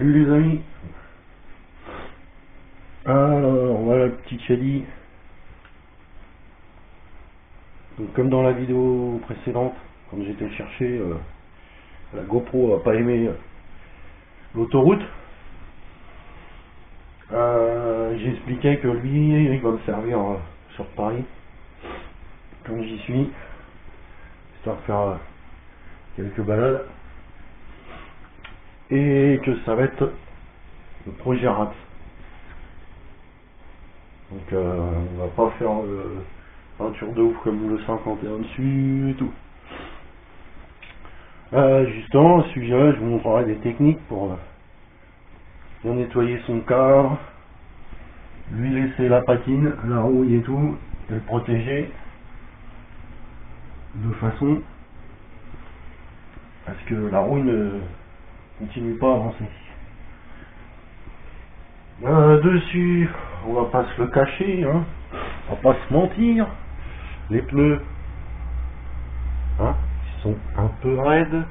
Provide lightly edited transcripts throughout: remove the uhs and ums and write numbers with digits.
Salut les amis. Alors voilà le petit caddie. Donc comme dans la vidéo précédente, quand j'étais chercher, la GoPro a pas aimé l'autoroute. J'ai expliqué que lui, il va me servir sur Paris, quand j'y suis, histoire de faire quelques balades. Et que ça va être le projet RAPS. Donc on va pas faire peinture de ouf comme le 51 dessus et tout. Justement, à ce sujet-là, je vous montrerai des techniques pour bien nettoyer son cadre, lui laisser la patine, la rouille et tout, et le protéger de façon à ce que la rouille ne continue pas à avancer. Dessus, on va pas se le cacher, hein, on va pas se mentir, les pneus, hein, ils sont un peu raides,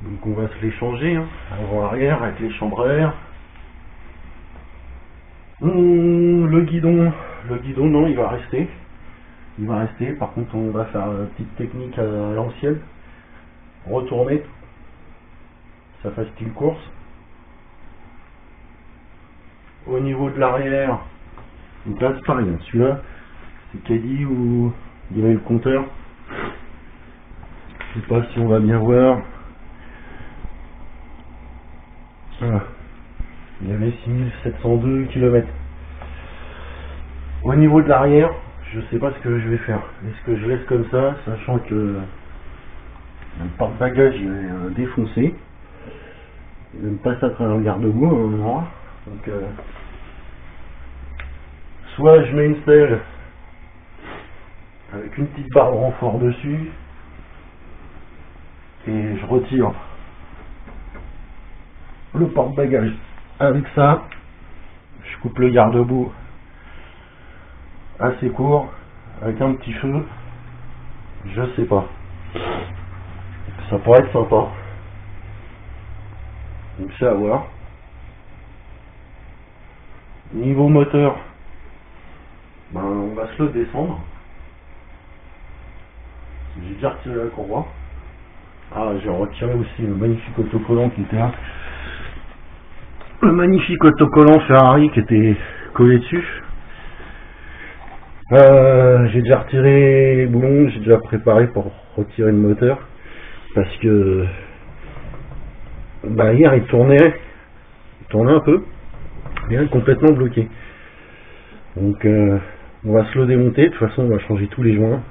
donc on va se les changer, hein, avant-arrière avec les chambres à air. Le guidon non, il va rester, par contre on va faire une petite technique à l'ancienne, retourner, ça fait style course. Au niveau de l'arrière, donc là c'est pareil, hein. Celui-là c'est caddie où il y avait le compteur, je sais pas si on va bien voir, voilà, il y avait 6702 km. Au niveau de l'arrière, je sais pas ce que je vais faire, est-ce que je laisse comme ça, sachant que le porte-bagages il est défoncé, il va me passer à travers le garde-boue à un moment. Donc soit je mets une selle avec une petite barre de renfort dessus et je retire le porte-bagages avec ça, je coupe le garde-boue assez court avec un petit feu, je sais pas, ça pourrait être sympa, donc c'est à voir. Niveau moteur, ben, on va se le descendre. J'ai déjà retiré la courroie. Ah, j'ai retiré aussi le magnifique autocollant qui était là. Le magnifique autocollant Ferrari qui était collé dessus. J'ai déjà retiré les boulons, j'ai déjà préparé pour retirer le moteur. Parce que bah, hier il tournait un peu. Bien complètement bloqué. Donc on va se le démonter, de toute façon on va changer tous les joints.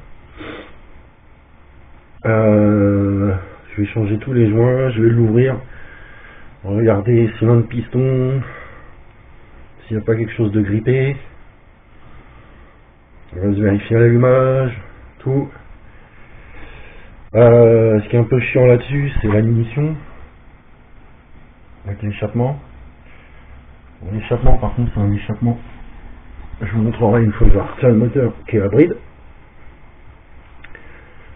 Je vais changer tous les joints, je vais l'ouvrir, regarder s'il y a un piston, s'il n'y a pas quelque chose de grippé. On va se vérifier l'allumage, tout. Ce qui est un peu chiant là-dessus, c'est la munition avec l'échappement. L'échappement par contre c'est un échappement, je vous montrerai une fois que je vais retirer le moteur, qui est la bride,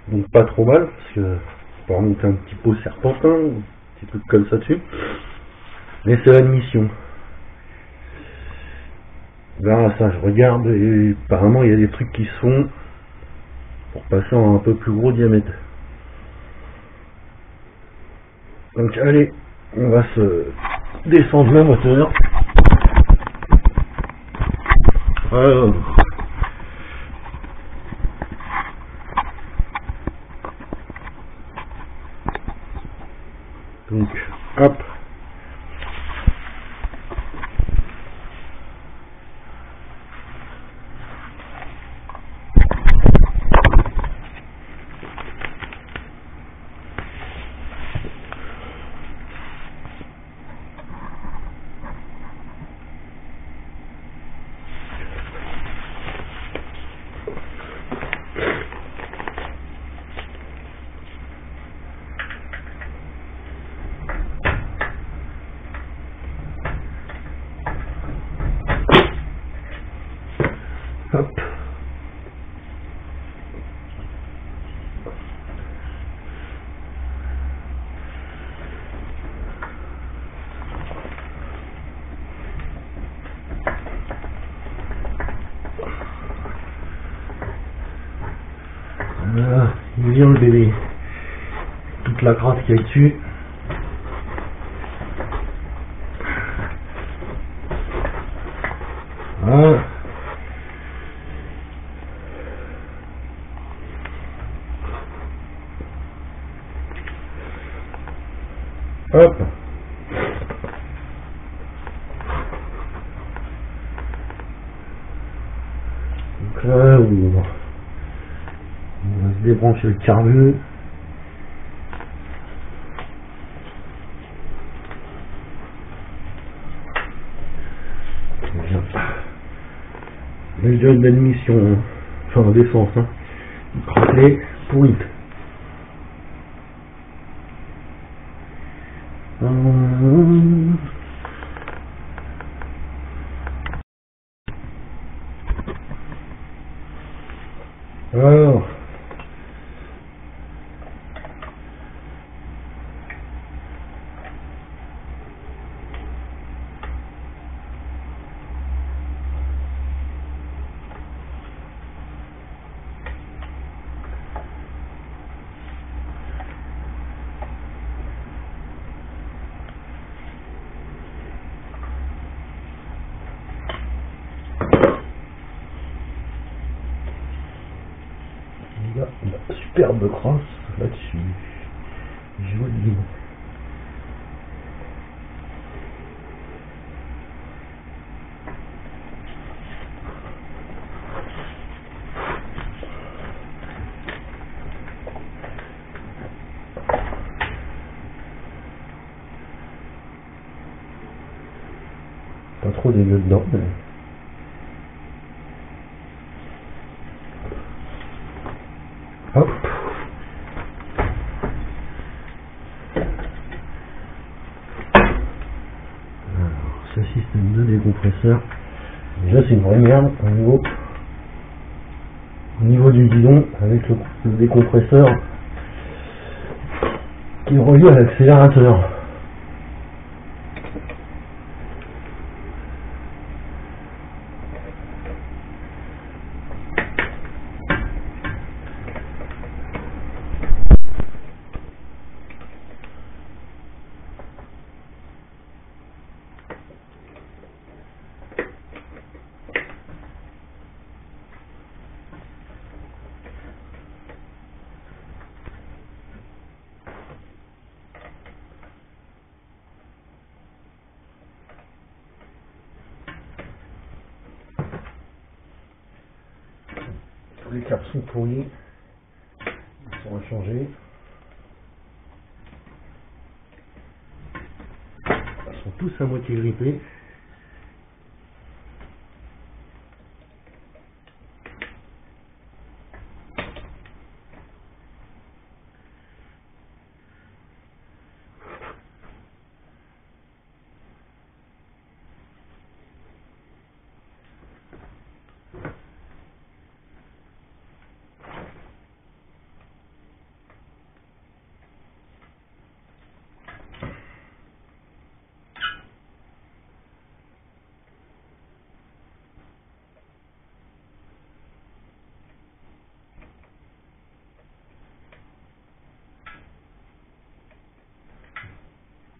donc pas trop mal parce que on va remonter un petit pot serpentin, un petit truc comme ça dessus, mais c'est l'admission. Là ça je regarde et apparemment il y a des trucs qui se font pour passer en un peu plus gros diamètre. Donc allez, on va se descendre le moteur. Alors. Donc, hop. Voilà, il vient le bébé. Toute la crasse qu'il y a dessus. Voilà. Hop. Donc là, on va se débrancher le carbu. Le gel d'admission, enfin d'essence, hein. Craquelé, pourri. Alors, il y a une superbe crosse là-dessus. Joli. Pas trop dégueu dedans, mais... Hop. Alors, ce système de décompresseur, déjà c'est une vraie merde au niveau du guidon, avec le décompresseur qui est relié à l'accélérateur. Les câbles sont pourris, ils sont à changer. Ils sont tous à moitié grippés.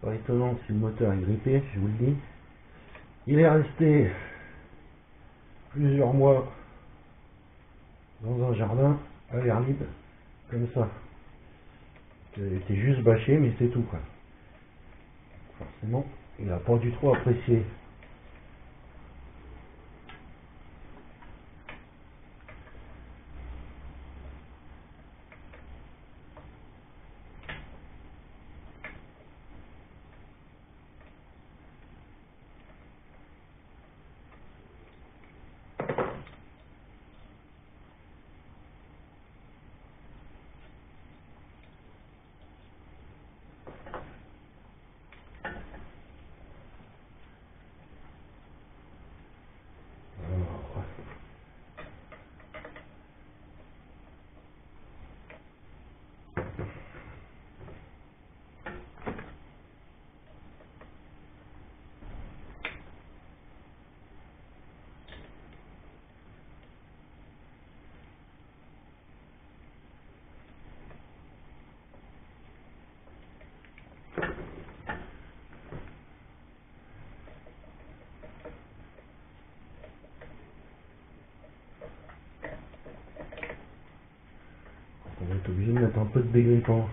Pas étonnant si le moteur est grippé, je vous le dis. Il est resté plusieurs mois dans un jardin à l'air libre, comme ça. Il était juste bâché, mais c'est tout quoi. Forcément, il n'a pas du tout apprécié. On va être obligé de mettre un peu de dégrippant.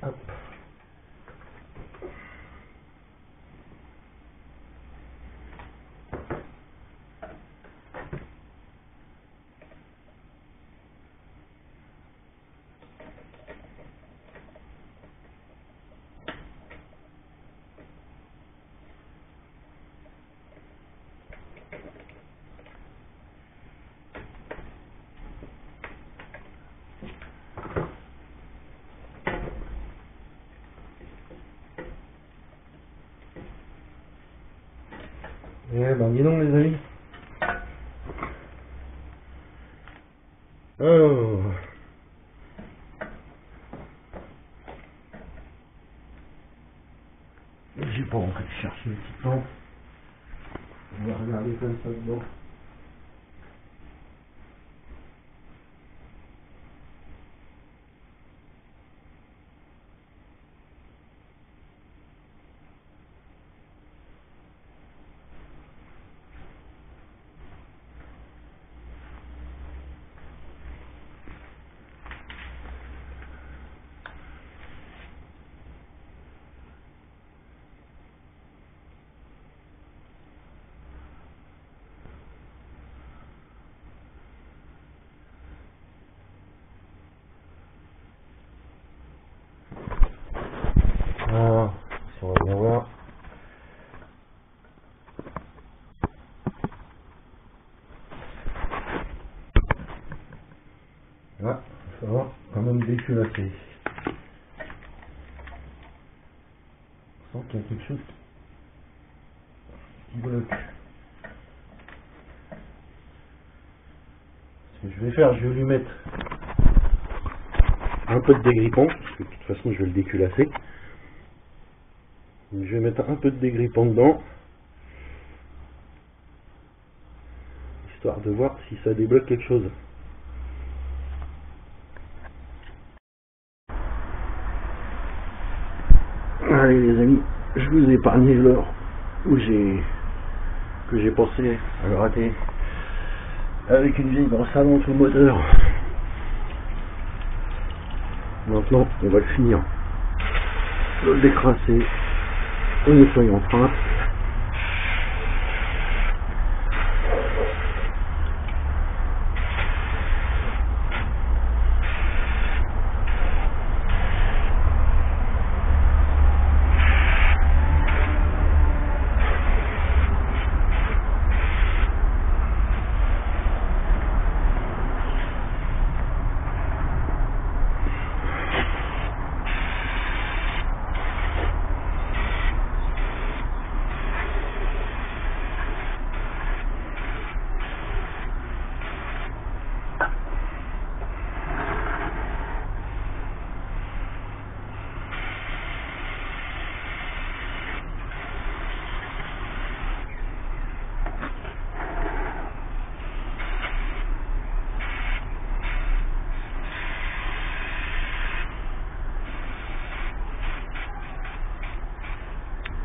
Hop. Eh ben dis donc les amis. Oh. J'ai pas envie de chercher une petite lampe. On va regarder comme ça dedans. Ah, si on va bien voir. Là, ça va quand même déculassé. On sent qu'il y a quelque chose qui bloque. Ce que je vais faire, je vais lui mettre un peu de dégrippant, parce que de toute façon je vais le déculasser. Je vais mettre un peu de dégrippant dedans, histoire de voir si ça débloque quelque chose. Allez les amis, je vous ai épargné l'heure où que j'ai pensé à le rater avec une vieille brosse à dents tout moteur. Maintenant on va le finir, le décrasser au nettoyant frein.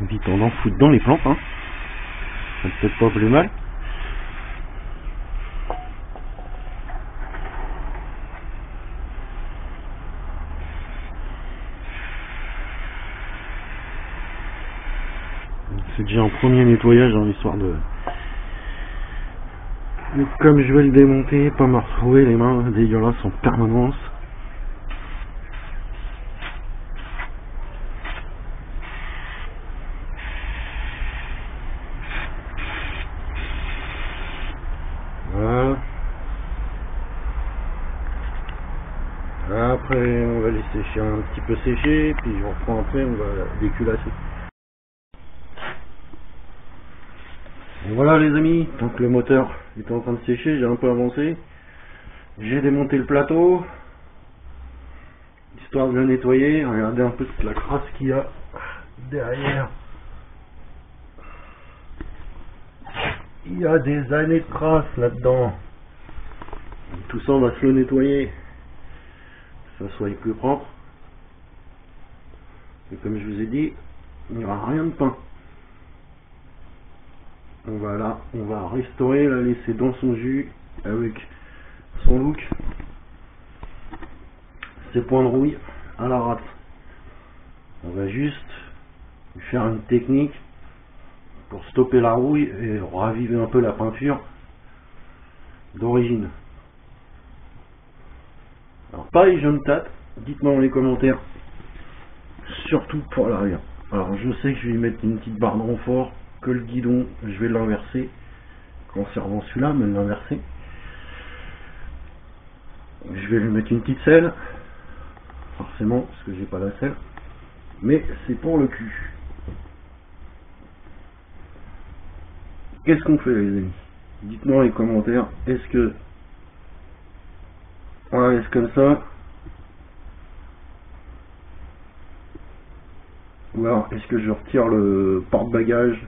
Vite on en fout dans les plantes, hein. C'est peut-être pas plus mal. C'est déjà un premier nettoyage dans l'histoire de... Mais comme je vais le démonter, pas me retrouver les mains dégueulasses en permanence. Voilà. Après on va les sécher un petit peu sécher, puis on reprend après, on va déculasser. Et voilà les amis, tant que le moteur est en train de sécher, j'ai un peu avancé. J'ai démonté le plateau, histoire de le nettoyer. Regardez un peu toute la crasse qu'il y a derrière. Il y a des années de crasse là-dedans. Tout ça, on va se le nettoyer, que ça soit plus propre. Et comme je vous ai dit, il n'y aura rien de peint. On va restaurer, la laisser dans son jus, avec son look, ses points de rouille à la rate. On va juste lui faire une technique pour stopper la rouille et raviver un peu la peinture d'origine. Alors pareil, je me tâte, dites-moi dans les commentaires, surtout pour l'arrière. Alors je sais que je vais lui mettre une petite barre de renfort, que le guidon, je vais l'inverser, conservant celui-là, mais l'inverser. Je vais lui mettre une petite selle, forcément, parce que j'ai pas la selle, mais c'est pour le cul. Qu'est-ce qu'on fait les amis? Dites-moi dans les commentaires, est-ce que on la laisse comme ça, ou alors est-ce que je retire le porte-bagages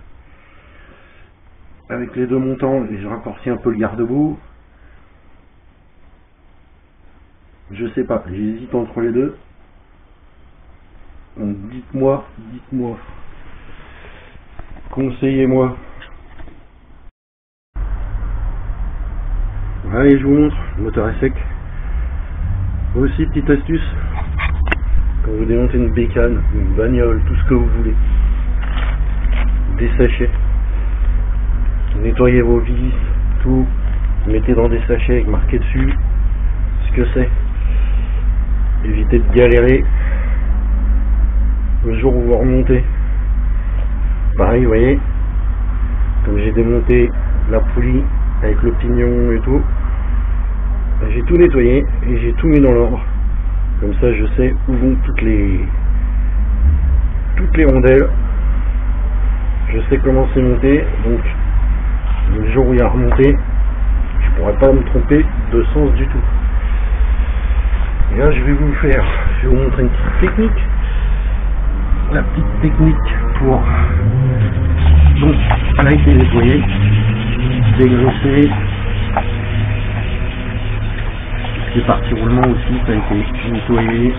avec les deux montants et je raccourcis un peu le garde-boue? Je sais pas, j'hésite entre les deux. Donc dites-moi, conseillez-moi. Allez, je vous montre, le moteur est sec. Aussi, petite astuce, quand vous démontez une bécane, une bagnole, tout ce que vous voulez, des sachets, nettoyez vos vis, tout, mettez dans des sachets avec marqué dessus ce que c'est. Évitez de galérer le jour où vous remontez. Pareil, vous voyez, comme j'ai démonté la poulie avec le pignon et tout, j'ai tout nettoyé et j'ai tout mis dans l'ordre. Comme ça je sais où vont toutes les rondelles. Je sais comment c'est monté, donc le jour où il y a remonté, je pourrais pas me tromper de sens du tout. Et là je vais vous montrer une petite technique. La petite technique pour donc elle a été nettoyée, dégraissée. Les parties roulement aussi, ça a été nettoyé.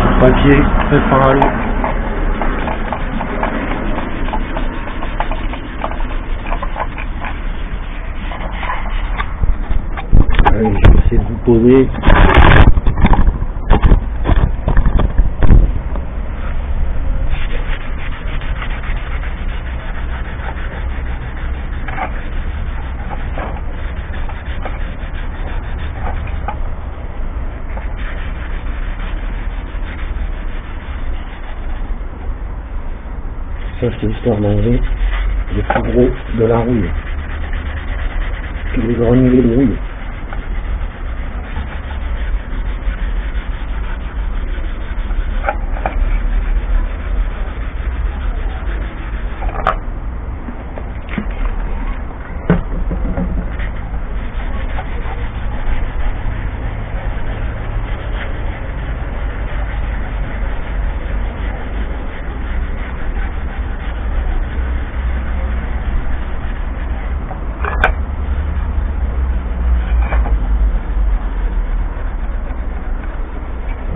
Le papier fait par à l'eau. Allez, je vais essayer de vous poser. Ça c'est histoire d'enlever le plus gros de la rouille, tous les granulés de rouille.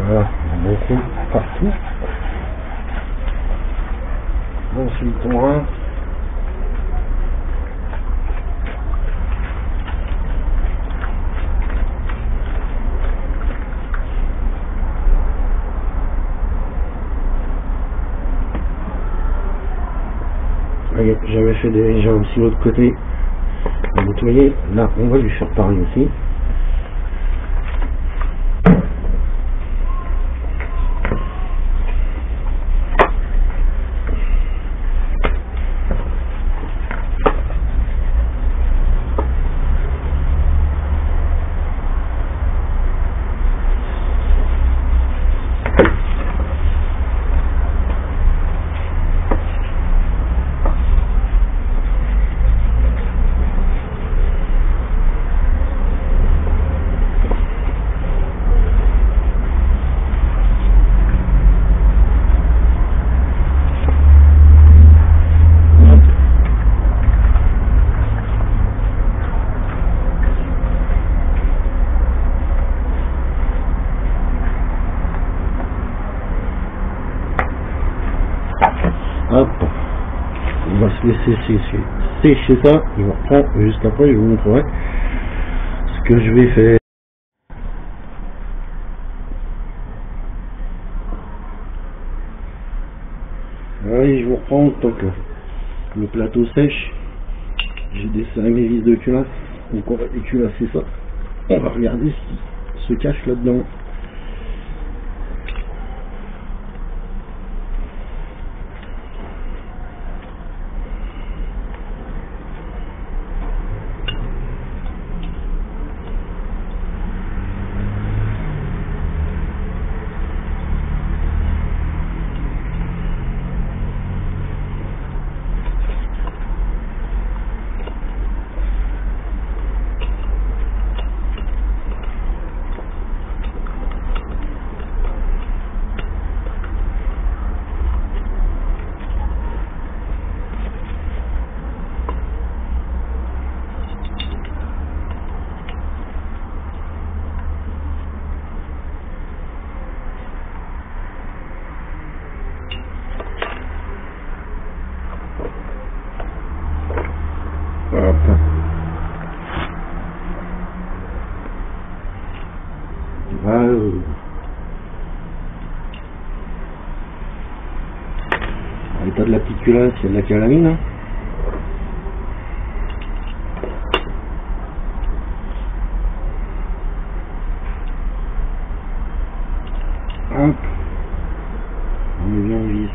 Voilà, beaucoup partout. Ensuite on rince. J'avais fait déjà aussi l'autre côté à nettoyer. Là on va lui faire pareil aussi. laisser sécher ça. Je vous reprends juste après, je vous montrerai ce que je vais faire. Allez, je vous reprends tant que le plateau sèche. J'ai desserré mes vis de culasse, donc on va déculasser ça. On va regarder ce qui se cache là-dedans. Hop. Wow. À l'état de la petite culasse, il y a de la calamine. Hein. Hop. On met bien en vis.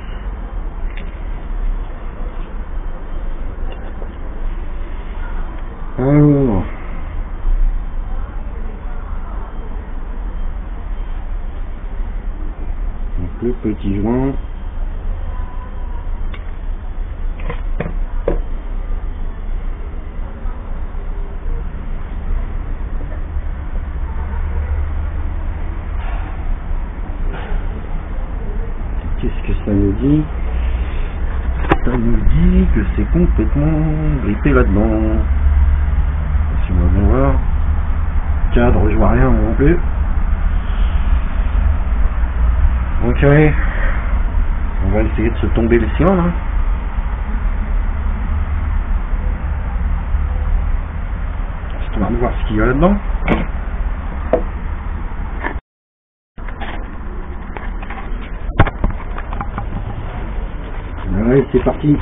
Alors, donc le petit joint. Qu'est-ce que ça nous dit? Ça nous dit que c'est complètement grippé là-dedans. Si on va bien voir. Cadre, je vois rien non plus. Ok. On va essayer de se tomber le cylindre. Hein. Histoire de voir ce qu'il y a là-dedans. Allez, c'est parti.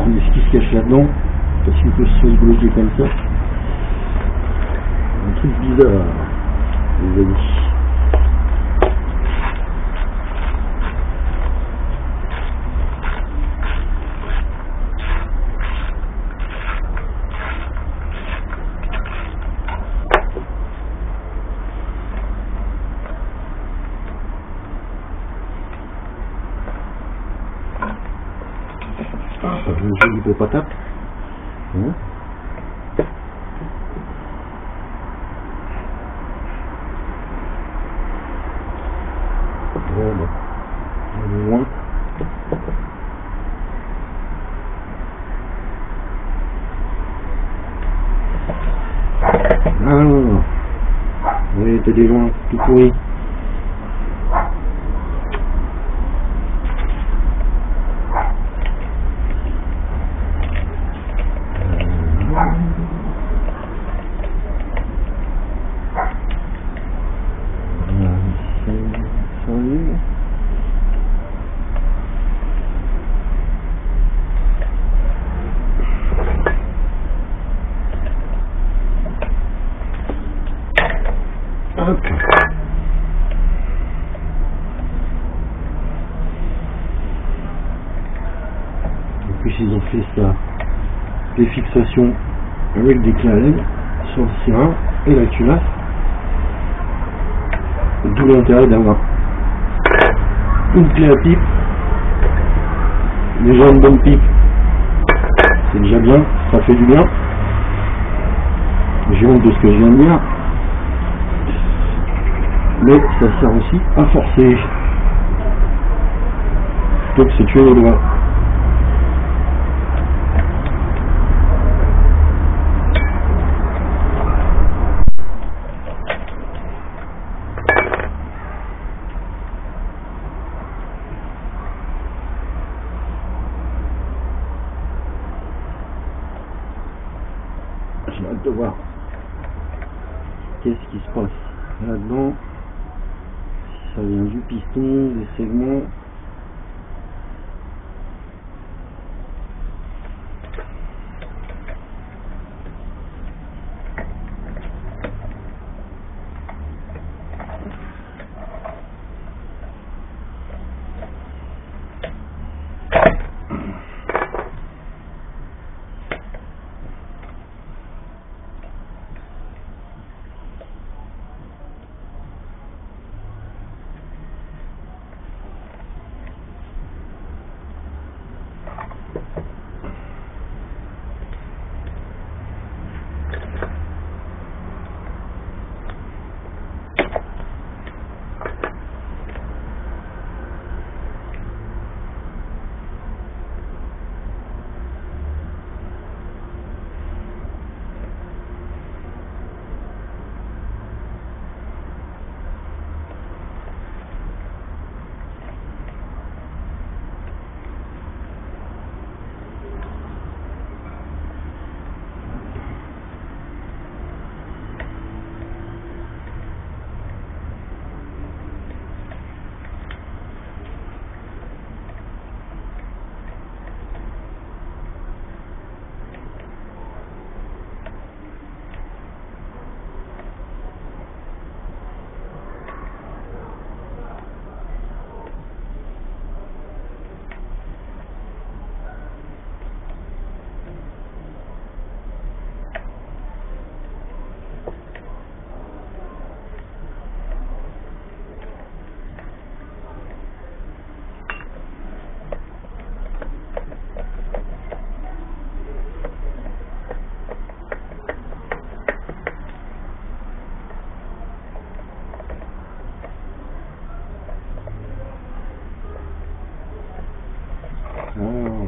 Ce qui se cache là-dedans, parce qu'il peut se bloquer comme ça. Un truc bizarre, les amis. Le jeu du patate. Bon, bah, on est loin. Alors, oui, t'as des joints tout pourris. Hop. En plus ils ont fait ça, des fixations avec des clés sur le cylindre et la culasse, d'où l'intérêt d'avoir une clé à pipe, des jambes de pipe C'est déjà bien, ça fait du bien. J'ai honte de ce que je viens de dire. Mais ça sert aussi à forcer. Plutôt que se tuer les doigts. J'ai hâte de voir qu'est-ce qui se passe là-dedans. Si ça vient du piston, des segments.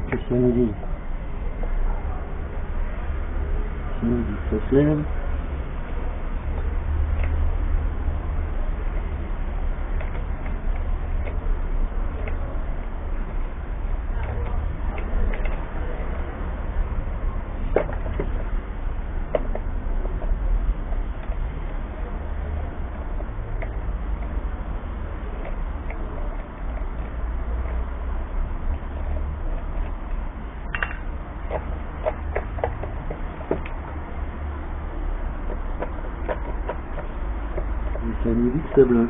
Qu'est-ce que ça nous dit? Ça nous dit que ça se lève. Ça nous dit que ça bloque.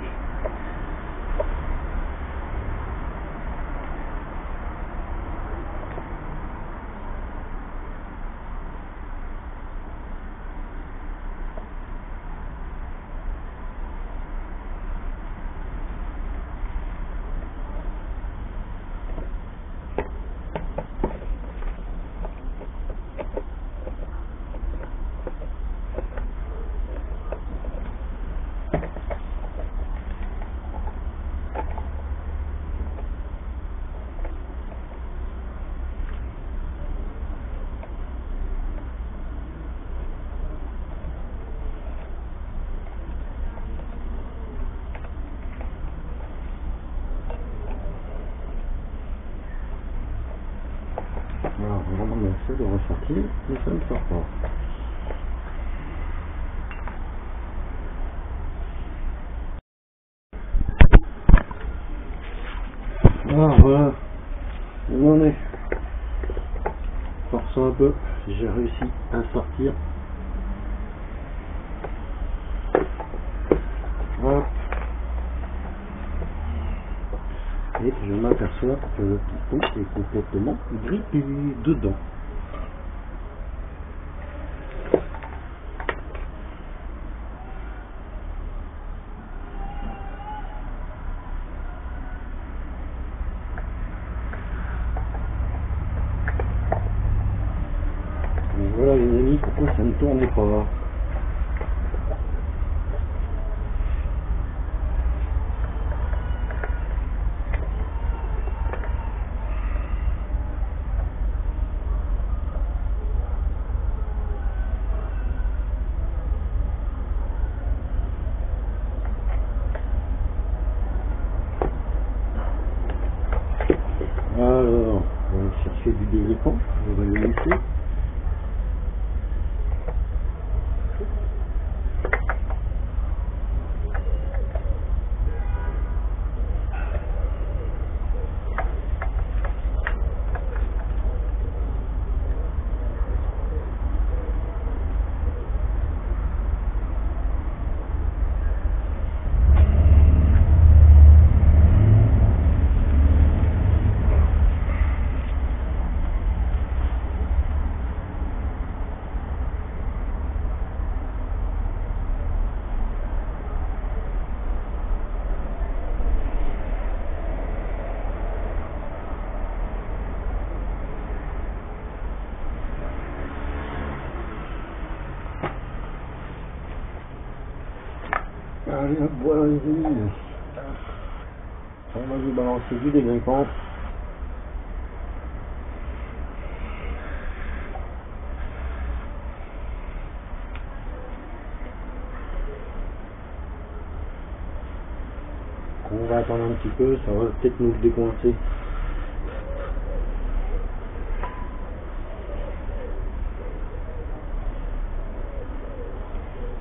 Alors, vraiment, on essaie de ressortir, mais ça ne sort pas. Alors voilà, on en est. Forçons un peu, j'ai réussi à sortir. Voilà. Et je m'aperçois que le piston est complètement grippé dedans. les amis, pourquoi ça ne tournait pas? Alors, on va chercher du développement, on va le laisser. Allez, hop, voilà les amis. On va vous balancer du dégrippant. On va attendre un petit peu, ça va peut-être nous le décoincer.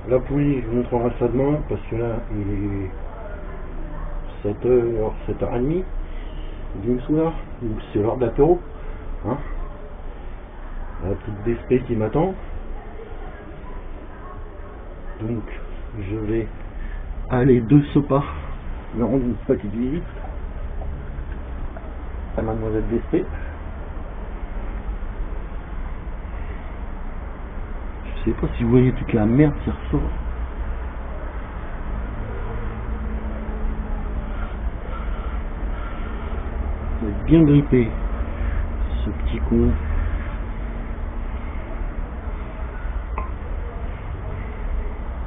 La poulie, je vous montrerai ça demain, parce que là, il est 7h, 7h30 du soir, donc c'est l'heure de l'apéro. Hein, la petite DSP qui m'attend. Donc, je vais aller de ce pas, me rendre une petite visite à Mademoiselle DSP. Je sais pas si vous voyez toute la merde qui ressort. Il va être bien grippé, ce petit con.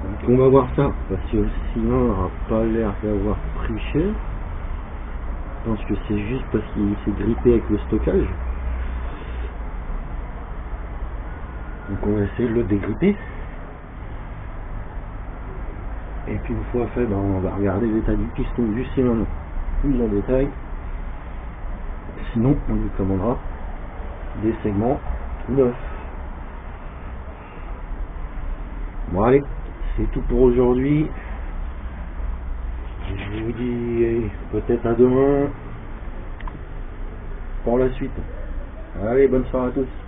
Donc on va voir ça, parce que sinon il n'aura pas l'air d'avoir pris cher. Je pense que c'est juste parce qu'il s'est grippé avec le stockage. Donc on va essayer de le dégripper. Et puis une fois fait, ben, on va regarder l'état du piston du cylindre plus en détail. Sinon on lui commandera des segments neufs. Bon allez, c'est tout pour aujourd'hui. Je vous dis peut-être à demain pour la suite. Allez, bonne soirée à tous.